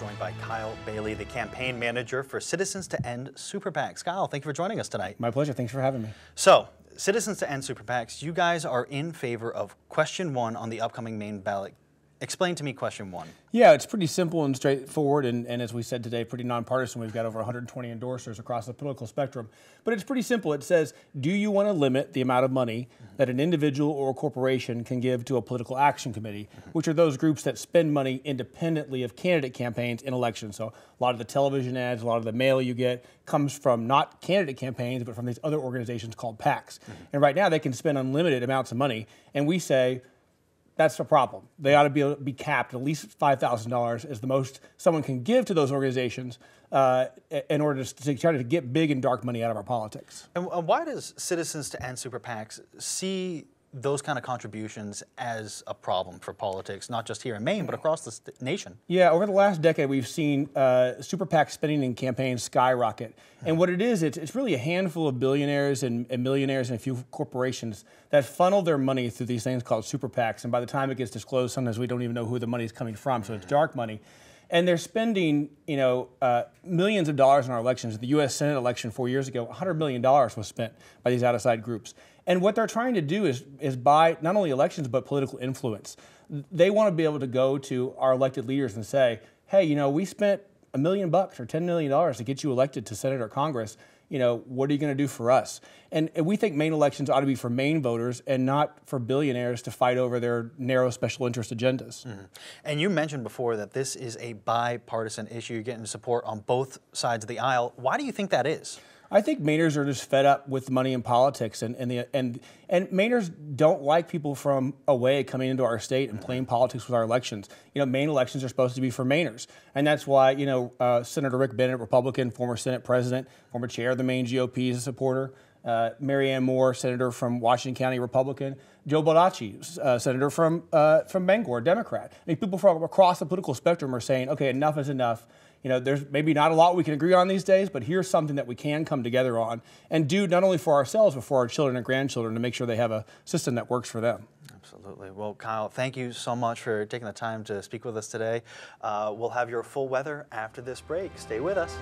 joined by Kyle Bailey, the campaign manager for Citizens to End Super PACs. Kyle, thank you for joining us tonight. My pleasure. Thanks for having me. So, Citizens to End Super PACs, you guys are in favor of question 1 on the upcoming Maine ballot. Explain to me question 1. Yeah, it's pretty simple and straightforward, and as we said today, pretty nonpartisan. We've got over 120 endorsers across the political spectrum. But it's pretty simple. It says, do you want to limit the amount of money that an individual or a corporation can give to a political action committee, which are those groups that spend money independently of candidate campaigns in elections? So a lot of the television ads, a lot of the mail you get comes from not candidate campaigns, but from these other organizations called PACs. And right now they can spend unlimited amounts of money, and we say, that's the problem. They ought to be able to be capped at least $5,000 is the most someone can give to those organizations in order to try to get big and dark money out of our politics. And why does Citizens to End Super PACs see those kind of contributions as a problem for politics, not just here in Maine, but across the nation? Yeah, over the last decade, we've seen super PAC spending in campaigns skyrocket. And what it is, it's really a handful of billionaires and millionaires and a few corporations that funnel their money through these things called super PACs. And by the time it gets disclosed, sometimes we don't even know who the money is coming from, so it's dark money. And they're spending, millions of dollars in our elections. The U.S. Senate election 4 years ago, $100 million was spent by these outside groups. And what they're trying to do is buy not only elections, but political influence. They want to be able to go to our elected leaders and say, hey, we spent $1 million or $10 million to get you elected to Senate or Congress. What are you going to do for us? And we think Maine elections ought to be for Maine voters and not for billionaires to fight over their narrow special interest agendas. And you mentioned before that this is a bipartisan issue. You're getting support on both sides of the aisle. Why do you think that is? I think Mainers are just fed up with money in politics, and Mainers don't like people from away coming into our state and playing politics with our elections. Maine elections are supposed to be for Mainers, and that's why Senator Rick Bennett, Republican, former Senate President, former chair of the Maine GOP, is a supporter. Marianne Moore, Senator from Washington County, Republican. Joe Baldacci, Senator from Bangor, Democrat. People from across the political spectrum are saying, okay, enough is enough. There's maybe not a lot we can agree on these days, but here's something that we can come together on and do not only for ourselves, but for our children and grandchildren to make sure they have a system that works for them. Absolutely. Well, Kyle, thank you so much for taking the time to speak with us today. We'll have your full weather after this break. Stay with us.